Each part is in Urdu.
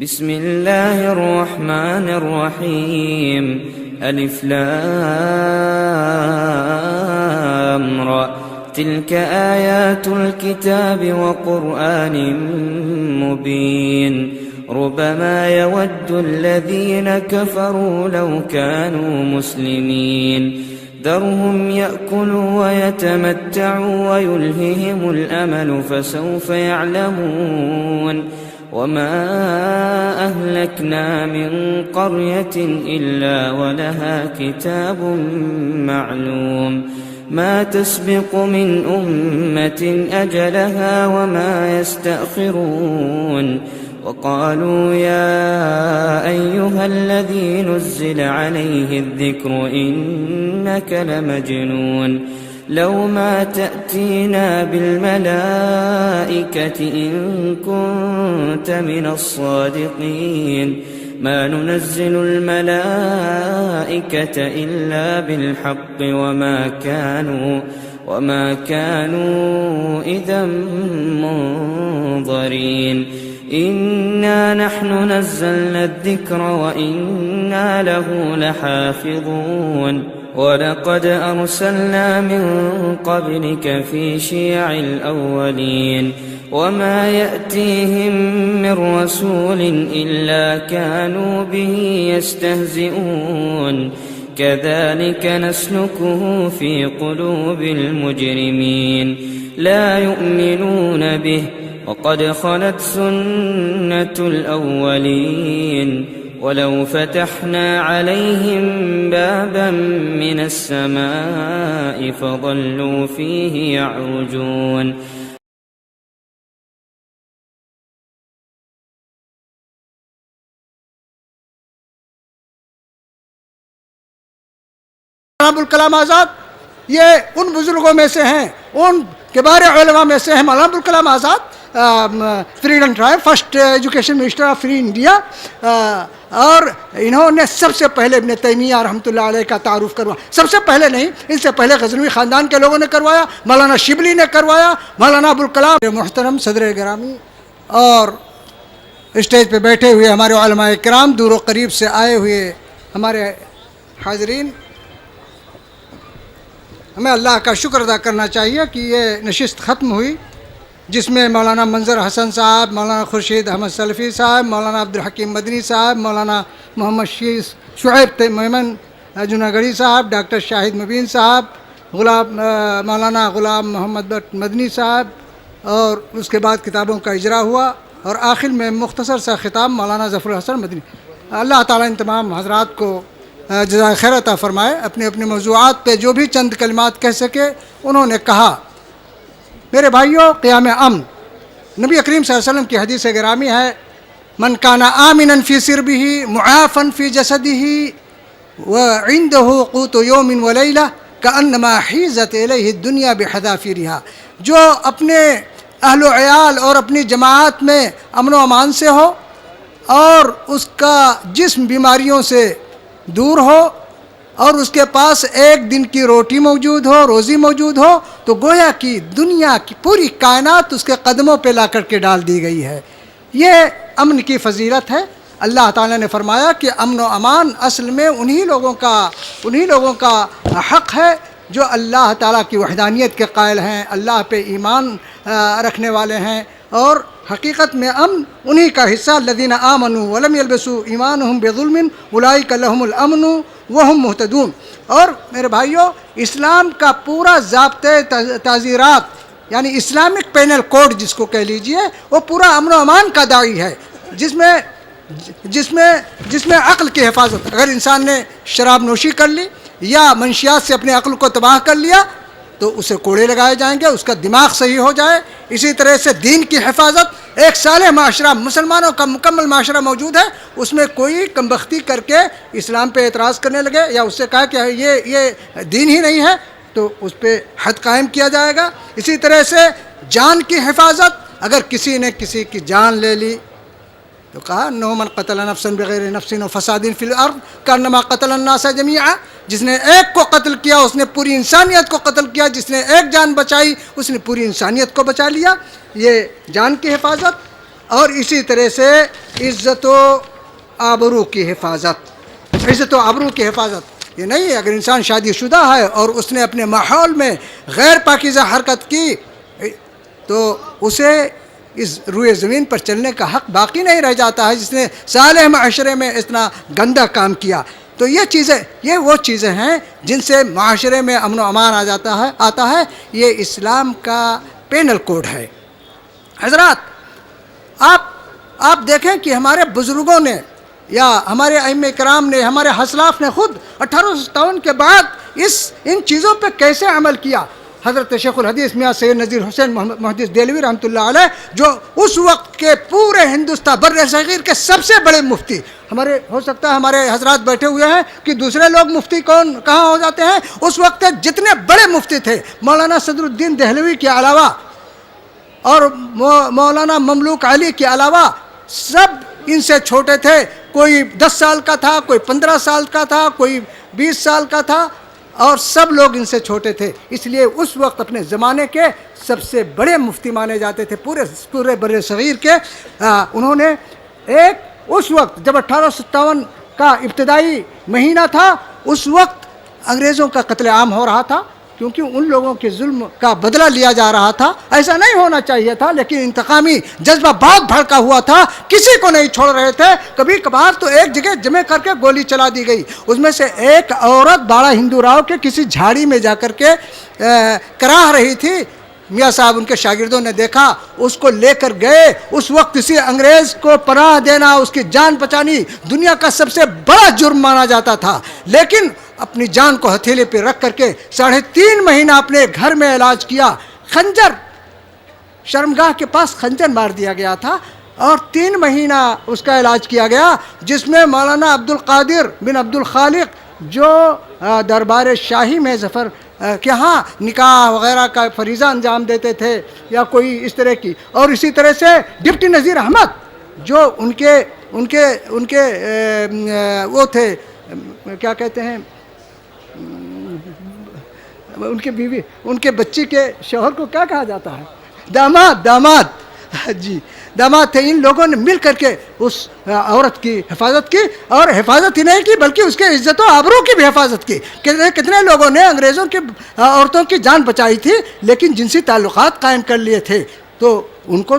بسم الله الرحمن الرحيم ألف لام را تلك آيات الكتاب وقرآن مبين ربما يود الذين كفروا لو كانوا مسلمين ذرهم يأكلوا ويتمتعوا ويلههم الأمل فسوف يعلمون وما أهلكنا من قرية إلا ولها كتاب معلوم ما تسبق من أمة أجلها وما يستأخرون وقالوا يا أيها الذي نزل عليه الذكر إنك لمجنون لو ما تأتينا بالملائكة إن كنت من الصادقين ما ننزل الملائكة إلا بالحق وما كانوا إذا منظرين إنا نحن نزلنا الذكر وإنا له لحافظون ولقد أرسلنا من قبلك في شيع الأولين وما يأتيهم من رسول إلا كانوا به يستهزئون كذلك نسلكه في قلوب المجرمين لا يؤمنون به وقد خلت سنة الأولين ولو فتحنا عليهم بابا من السماء فظلوا فيه يعرجون ابوالکلام آزاد یہ ان بزرگوں میں سے ہیں، ان کبار علماء میں سے ہیں Maulana Abul Kalam Azad, freedom tribe, first education minister of free India, اور انہوں نے سب سے پہلے ابن تیمیہ رحمۃ اللہ علیہ کا تعارف کروایا. سب سے پہلے نہیں، ان سے پہلے غزنوی خاندان کے لوگوں نے کروایا، مولانا شبلی نے کروایا، مولانا ابوالکلام. محترم صدر گرامی اور اسٹیج پہ بیٹھے ہوئے ہمارے علماء کرام، دور و قریب سے آئے ہوئے ہمارے حاضرین، ہمیں اللہ کا شکر ادا کرنا چاہیے کہ یہ نشست ختم ہوئی، جس میں مولانا منظر حسن صاحب، مولانا خورشید احمد سلفی صاحب، مولانا عبدالحکیم مدنی صاحب، مولانا محمد شعیب میمن جوناگڑھی صاحب، ڈاکٹر شاہد مبین صاحب، مولانا غلام محمد بٹ مدنی صاحب، اور اس کے بعد کتابوں کا اجرا ہوا، اور آخر میں مختصر سا خطاب مولانا ظفر الحسن مدنی. اللہ تعالیٰ ان تمام حضرات کو جزائے خیر عطا فرمائے. اپنے اپنے موضوعات پہ جو بھی چند کلمات کہہ سکے انہوں نے کہا. میرے بھائیوں، قیام امن، نبی کریم صلی اللہ علیہ وسلم کی حدیث گرامی ہے، من کان آمنا فی سربہ معافا فی جسدہ وعنده قوت یوم ولیلہ کانما حیزت الیہ الدنیا بحذافیرہا. جو اپنے اہل و عیال اور اپنی جماعت میں امن و امان سے ہو اور اس کا جسم بیماریوں سے دور ہو اور اس کے پاس ایک دن کی روٹی موجود ہو، روزی موجود ہو، تو گویا کہ دنیا کی پوری کائنات اس کے قدموں پہ لا کر کے ڈال دی گئی ہے. یہ امن کی فضیلت ہے. اللہ تعالیٰ نے فرمایا کہ امن و امان اصل میں انہی لوگوں کا حق ہے جو اللہ تعالیٰ کی وحدانیت کے قائل ہیں، اللہ پہ ایمان رکھنے والے ہیں، اور حقیقت میں امن انہی کا حصہ. الذین آمنوا ولم یلبسوا ایمانہم بظلم اولئک لہم الامن وہم مہتدون. اور میرے بھائیوں، اسلام کا پورا ضابطۂ تعزیرات، یعنی اسلامک پینل کوڈ جس کو کہہ لیجئے، وہ پورا امن و امان کا داعی ہے، جس میں عقل کی حفاظت. اگر انسان نے شراب نوشی کر لی یا منشیات سے اپنے عقل کو تباہ کر لیا تو اسے کوڑے لگائے جائیں گے، اس کا دماغ صحیح ہو جائے. اسی طرح سے دین کی حفاظت، ایک صالح معاشرہ، مسلمانوں کا مکمل معاشرہ موجود ہے، اس میں کوئی کمبختی کر کے اسلام پہ اعتراض کرنے لگے یا اس سے کہا کہ یہ دین ہی نہیں ہے، تو اس پہ حد قائم کیا جائے گا. اسی طرح سے جان کی حفاظت، اگر کسی نے کسی کی جان لے لی تو کہا انه من قتل نفسا بغیر نفس و فساد فی الارض کانما قتل الناس جميعا. جس نے ایک کو قتل کیا اس نے پوری انسانیت کو قتل کیا، جس نے ایک جان بچائی اس نے پوری انسانیت کو بچا لیا. یہ جان کی حفاظت. اور اسی طرح سے عزت و آبرو کی حفاظت. عزت و آبرو کی حفاظت یہ نہیں ہے اگر انسان شادی شدہ ہے اور اس نے اپنے ماحول میں غیر پاکیزہ حرکت کی تو اسے اس روئے زمین پر چلنے کا حق باقی نہیں رہ جاتا ہے جس نے صالح معاشرے میں اتنا گندا کام کیا. تو یہ وہ چیزیں ہیں جن سے معاشرے میں امن و امان آتا ہے. یہ اسلام کا پینل کوڈ ہے. حضرات آپ دیکھیں کہ ہمارے بزرگوں نے یا ہمارے ائمہ کرام نے ہمارے اسلاف نے خود 1857 کے بعد ان چیزوں پہ کیسے عمل کیا. حضرت شیخ الحدیث میاں سید نذیر حسین محدث دہلوی رحمۃ اللہ علیہ جو اس وقت کے پورے ہندوستان بر صغیر کے سب سے بڑے مفتی, ہو سکتا ہے ہمارے حضرات بیٹھے ہوئے ہیں کہ دوسرے لوگ مفتی کہاں ہو جاتے ہیں. اس وقت جتنے بڑے مفتی تھے مولانا صدر الدین دہلوی کے علاوہ اور مولانا مملوک علی کے علاوہ سب ان سے چھوٹے تھے. کوئی 10 سال کا تھا, کوئی 15 سال کا تھا, کوئی 20 سال کا تھا, اور سب لوگ ان سے چھوٹے تھے. اس لیے اس وقت اپنے زمانے کے سب سے بڑے مفتی مانے جاتے تھے پورے بر صغیر کے. انہوں نے اس وقت جب 1857 کا ابتدائی مہینہ تھا اس وقت انگریزوں کا قتل عام ہو رہا تھا کیونکہ ان لوگوں کے ظلم کا بدلہ لیا جا رہا تھا. ایسا نہیں ہونا چاہیے تھا لیکن انتقامی جذبہ بہت بھڑکا ہوا تھا. کسی کو نہیں چھوڑ رہے تھے. کبھی کبھار تو ایک جگہ جمع کر کے گولی چلا دی گئی. اس میں سے ایک عورت باڑا ہندو راؤ کے کسی جھاڑی میں جا کر کے کراہ رہی تھی. میاں صاحب ان کے شاگردوں نے دیکھا, اس کو لے کر گئے. اس وقت کسی انگریز کو پناہ دینا, اس کی جان بچانی دنیا کا سب سے بڑا جرم مانا جاتا تھا. لیکن اپنی جان کو ہتھیلے پہ رکھ کر کے 3.5 مہینہ اپنے گھر میں علاج کیا. خنجر شرمگاہ کے پاس خنجر مار دیا گیا تھا اور 3 مہینہ اس کا علاج کیا گیا, جس میں مولانا عبد القادر بن عبد الخالق جو دربار شاہی میں ظفر کہ ہاں نکاح وغیرہ کا فریضہ انجام دیتے تھے یا کوئی اس طرح کی, اور اسی طرح سے ڈپٹی نذیر احمد جو ان کے وہ تھے کیا کہتے ہیں ان کے بیوی, ان کے بچی کے شوہر کو کیا کہا جاتا ہے, داماد جی داماد تھے. ان لوگوں نے مل کر کے اس عورت کی حفاظت کی, اور حفاظت ہی نہیں کی بلکہ اس کے عزت و آبرو کی بھی حفاظت کی. کتنے لوگوں نے انگریزوں کی عورتوں کی جان بچائی تھی لیکن جنسی تعلقات قائم کر لیے تھے, تو ان کو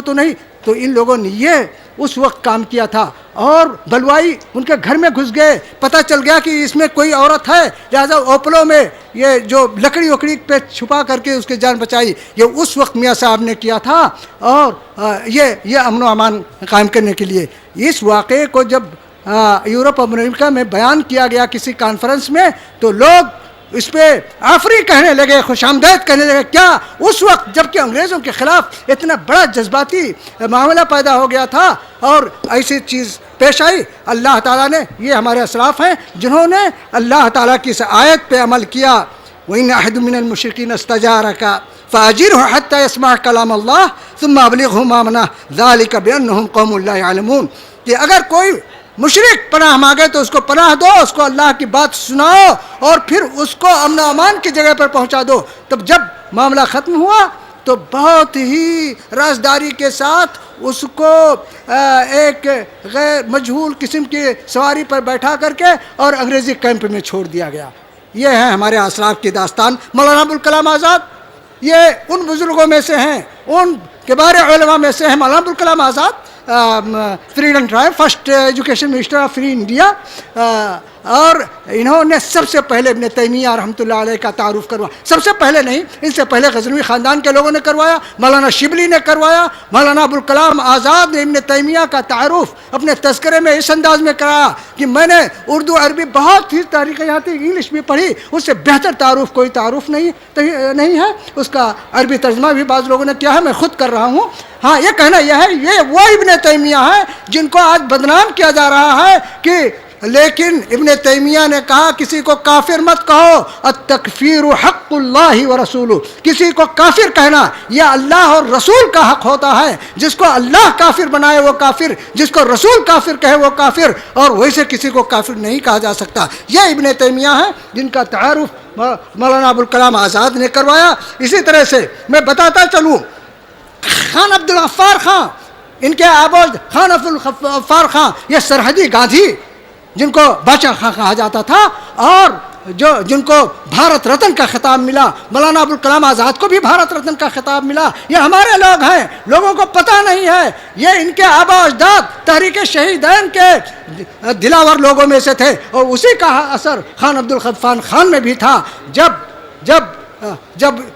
تو نہیں. تو ان لوگوں نے یہ اس وقت کام کیا تھا, اور بلوائی ان کے گھر میں گھس گئے. پتہ چل گیا کہ اس میں کوئی عورت ہے, لہٰذا اوپلوں میں یہ جو لکڑی وکڑی پہ چھپا کر کے اس کی جان بچائی. یہ اس وقت میاں صاحب نے کیا تھا, اور یہ امن و امان قائم کرنے کے لیے. اس واقعے کو جب یورپ اور امریکہ میں بیان کیا گیا کسی کانفرنس میں, تو لوگ اس پہ آفری کہنے لگے, خوش آمدید کہنے لگے. کیا اس وقت جب کہ انگریزوں کے خلاف اتنا بڑا جذباتی معاملہ پیدا ہو گیا تھا اور ایسی چیز پیش آئی. اللہ تعالیٰ نے, یہ ہمارے اسلاف ہیں جنہوں نے اللہ تعالیٰ کی اس آیت پہ عمل کیا, وَإِنَّ أَحَدٌ مِّنَ الْمُشْرِكِينَ اسْتَجَارَكَ فَأَجِرْهُ حَتَّى يَسْمَعَ كَلَامَ اللَّهِ ثُمَّ أَبْلِغْهُ مَأْمَنَهُ ذَلِكَ بِأَنَّهُمْ قَوْمٌ لَّا يَعْلَمُونَ. کہ اگر کوئی مشرک پناہ مانگے تو اس کو پناہ دو, اس کو اللہ کی بات سناؤ اور پھر اس کو امن و امان کی جگہ پر پہنچا دو. تب جب معاملہ ختم ہوا تو بہت ہی رازداری کے ساتھ اس کو ایک غیر مجہول قسم کی سواری پر بیٹھا کر کے اور انگریزی کیمپ میں چھوڑ دیا گیا. یہ ہے ہمارے اسلاف کی داستان. مولانا ابوالکلام آزاد یہ ان بزرگوں میں سے ہیں, ان کبار علماء میں سے ہیں. Maulana Abul Kalam Azad freedom tribe first education minister of free India, اور انہوں نے سب سے پہلے ابن تیمیہ رحمۃ اللہ علیہ کا تعارف کروایا. سب سے پہلے نہیں, ان سے پہلے غزنوی خاندان کے لوگوں نے کروایا, مولانا شبلی نے کروایا. مولانا ابوالکلام آزاد نے ابن تیمیہ کا تعارف اپنے تذکرے میں اس انداز میں کرایا کہ میں نے اردو عربی بہت ہی تاریخ یہاں تک انگلش بھی پڑھی, اس سے بہتر تعارف کوئی تعارف نہیں ہے. اس کا عربی ترجمہ بھی بعض لوگوں نے کیا ہے, میں خود کر رہا ہوں. ہاں, یہ کہنا یہ ہے یہ وہ ابن تیمیہ ہیں جن کو آج بدنام کیا جا رہا ہے کہ لیکن ابن تیمیہ نے کہا کسی کو کافر مت کہو, التکفیر حق اللہ و رسولہ. کسی کو کافر کہنا یہ اللہ اور رسول کا حق ہوتا ہے. جس کو اللہ کافر بنائے وہ کافر, جس کو رسول کافر کہے وہ کافر, اور ویسے کسی کو کافر نہیں کہا جا سکتا. یہ ابن تیمیہ ہیں جن کا تعارف مولانا ابوالکلام آزاد نے کروایا. اسی طرح سے میں بتاتا چلوں, خان عبد الغفار خان ان کے آبوز خان عبد الغفار خان، یہ سرحدی گاندھی جن کو بادشاہ خان کہا جاتا تھا، اور جن کو بھارت رتن کا خطاب ملا، مولانا ابوالکلام آزاد کو بھی بھارت رتن کا خطاب ملا، یہ ہمارے لوگ ہیں، لوگوں کو پتہ نہیں ہے، یہ ان کے آبا و اجداد تحریک شہیدین کے دلاور لوگوں میں سے تھے، اور اسی کا اثر خان عبد الغفار خان میں بھی تھا۔ جب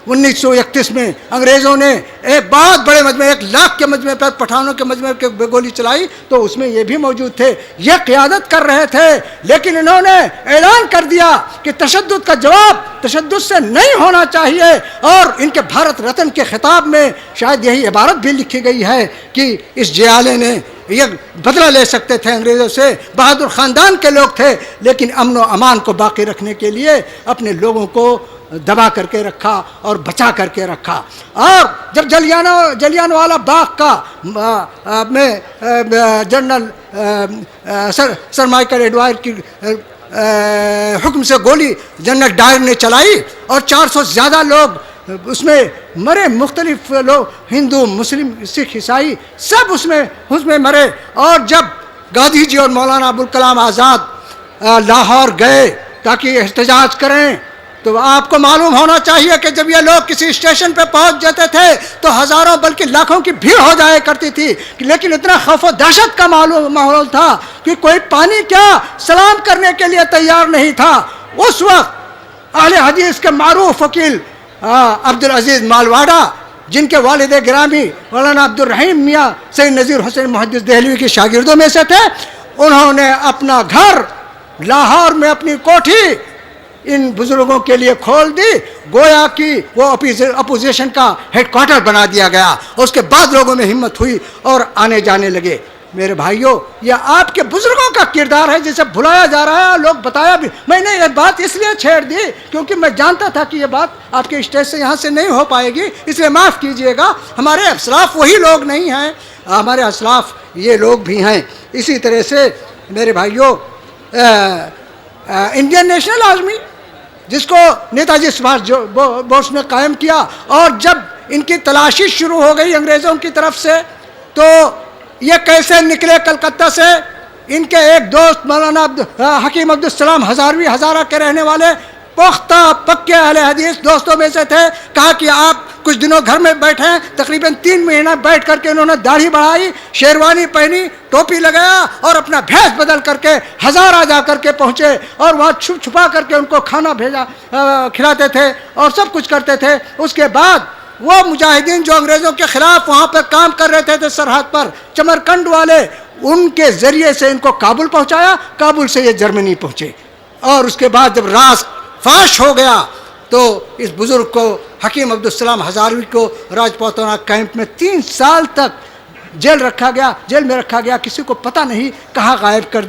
1931 میں انگریزوں نے ایک بہت بڑے مجمع 1 لاکھ کے مجمع پر، پٹھانوں کے مجمع پہ گولی چلائی، تو اس میں یہ بھی موجود تھے، یہ قیادت کر رہے تھے، لیکن انہوں نے اعلان کر دیا کہ تشدد کا جواب تشدد سے نہیں ہونا چاہیے، اور ان کے بھارت رتن کے خطاب میں شاید یہی عبارت بھی لکھی گئی ہے کہ اس جیالے نے یہ بدلہ لے سکتے تھے انگریزوں سے، بہادر خاندان کے لوگ تھے، لیکن امن و امان کو باقی رکھنے کے لیے اپنے لوگوں کو دبا کر کے رکھا اور بچا کر کے رکھا۔ اور جب جلیانوالہ باغ کا میں جنرل سر مائیکل ایڈوائر کی حکم سے گولی جنرل ڈائر نے چلائی اور 400 سے زیادہ لوگ اس میں مرے، مختلف لوگ، ہندو، مسلم، سکھ، عیسائی، سب اس میں مرے۔ اور جب گاندھی جی اور مولانا ابوالکلام آزاد لاہور گئے تاکہ احتجاج کریں، تو آپ کو معلوم ہونا چاہیے کہ جب یہ لوگ کسی اسٹیشن پہ پہنچ جاتے تھے تو ہزاروں بلکہ لاکھوں کی بھیڑ ہو جایا کرتی تھی، لیکن اتنا خوف و دہشت کا ماحول تھا کہ کوئی پانی کیا سلام کرنے کے لیے تیار نہیں تھا۔ اس وقت اہل حدیث کے معروف وکیل عبدالعزیز مالواڈا، جن کے والد گرامی مولانا عبدالرحیم میاں سید نذیر حسین محدث دہلوی کے شاگردوں میں سے تھے، انہوں نے اپنا گھر لاہور میں اپنی کوٹھی ان بزرگوں کے لیے کھول دی، گویا کہ وہ اپوزیشن کا ہیڈ کوارٹر بنا دیا گیا۔ اس کے بعد لوگوں میں ہمت ہوئی اور آنے جانے لگے۔ میرے بھائیوں، یہ آپ کے بزرگوں کا کردار ہے جسے بھلایا جا رہا ہے، لوگ بتایا بھی۔ میں نے یہ بات اس لیے چھیڑ دی کیونکہ میں جانتا تھا کہ یہ بات آپ کے اسٹیج سے یہاں سے نہیں ہو پائے گی، اس لیے معاف کیجئے گا۔ ہمارے اسلاف وہی لوگ نہیں ہیں، ہمارے اسلاف یہ لوگ بھی ہیں۔ اسی طرح سے میرے بھائیوں، انڈین نیشنل آرمی جس کو نیتا جی سبھاش بوس نے قائم کیا، اور جب ان کی تلاشی شروع ہو گئی انگریزوں کی طرف سے، تو یہ کیسے نکلے کلکتہ سے؟ ان کے ایک دوست مولانا حکیم عبدالسلام ہزاروی، ہزارہ کے رہنے والے پختہ پکے اہل حدیث دوستوں میں سے تھے، کہا کہ آپ کچھ دنوں گھر میں بیٹھیں۔ تقریباً 3 مہینہ بیٹھ کر کے انہوں نے داڑھی بڑھائی، شیروانی پہنی، ٹوپی لگایا اور اپنا بھیس بدل کر کے ہزارہ جا کر کے پہنچے، اور وہاں چھپا کر کے ان کو کھانا کھلاتے تھے اور سب کچھ کرتے تھے۔ اس کے بعد وہ مجاہدین جو انگریزوں کے خلاف وہاں پر کام کر رہے تھے سرحد پر، چمرکنڈ والے، ان کے ذریعے سے ان کو کابل پہنچایا، کابل سے یہ جرمنی پہنچے۔ اور اس کے بعد جب راز فاش ہو گیا تو اس بزرگ کو، حکیم عبدالسلام ہزاروی کو، راجپوتانہ کیمپ میں 3 سال تک جیل میں رکھا گیا، کسی کو پتہ نہیں کہاں غائب کر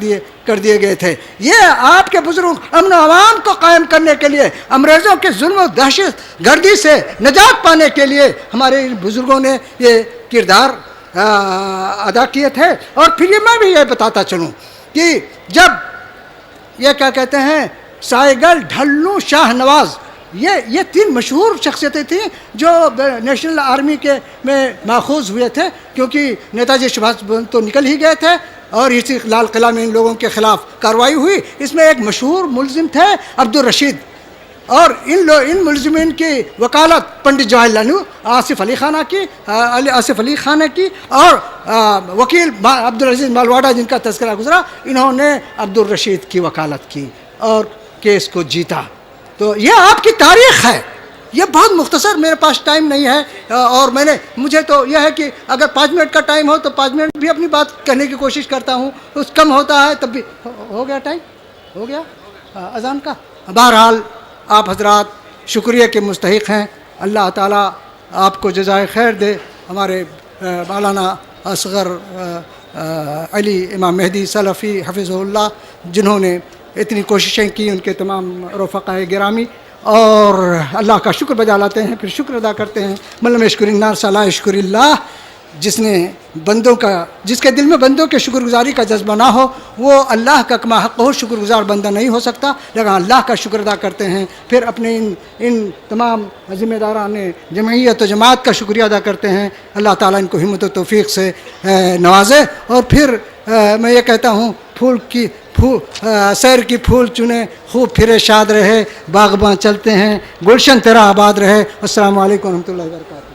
دیے گئے تھے۔ یہ آپ کے بزرگ امن و امان کو قائم کرنے کے لیے، انگریزوں کے ظلم و دہشت گردی سے نجات پانے کے لیے ہمارے بزرگوں نے یہ کردار ادا کیے تھے۔ اور پھر یہ میں بھی یہ بتاتا چلوں کہ جب یہ کیا کہتے ہیں، سائیگل، ڈھلو، شاہ نواز، یہ 3 مشہور شخصیتیں تھیں جو نیشنل آرمی کے میں ماخوذ ہوئے تھے، کیونکہ نیتا جی سبھاش تو نکل ہی گئے تھے اور اسی لال قلعہ میں ان لوگوں کے خلاف کارروائی ہوئی۔ اس میں ایک مشہور ملزم تھے عبدالرشید، اور ان ملزمین کی وکالت پنڈت جواہر لال نہرو، آصف علی خان نے کی، اور وکیل عبدالعزیز مالواڈا جن کا تذکرہ گزرا، انہوں نے عبدالرشید کی وکالت کی اور کیس کو جیتا۔ تو یہ آپ کی تاریخ ہے۔ یہ بہت مختصر، میرے پاس ٹائم نہیں ہے، اور مجھے تو یہ ہے کہ اگر 5 منٹ کا ٹائم ہو تو 5 منٹ بھی اپنی بات کرنے کی کوشش کرتا ہوں، اس کم ہوتا ہے تب بھی۔ ہو گیا ٹائم؟ ہو گیا اذان کا؟ بہرحال آپ حضرات شکریہ کے مستحق ہیں، اللہ تعالیٰ آپ کو جزائے خیر دے۔ ہمارے مولانا اصغر علی امام مہدی سلفی حفظہ اللہ، جنہوں نے اتنی کوششیں کی، ان کے تمام رفقائے گرامی، اور اللہ کا شکر بجا لاتے ہیں، پھر شکر ادا کرتے ہیں۔ من لم یشکر الناس لا یشکر اللہ۔ جس کے دل میں بندوں کے شکر گزاری کا جذبہ نہ ہو وہ اللہ کا کما حق ہو شکر گزار بندہ نہیں ہو سکتا. لیکن اللہ کا شکر ادا کرتے ہیں پھر اپنے ان تمام ذمہ داران جمعیت و جماعت کا شکریہ ادا کرتے ہیں. اللہ تعالیٰ ان کو ہمت و توفیق سے نوازے. اور پھر میں یہ کہتا ہوں سیر کی پھول چنے خوب پھرے شاد رہے باغباں چلتے ہیں گلشن تیرا آباد رہے. السلام علیکم ورحمۃ اللہ وبرکاتہ.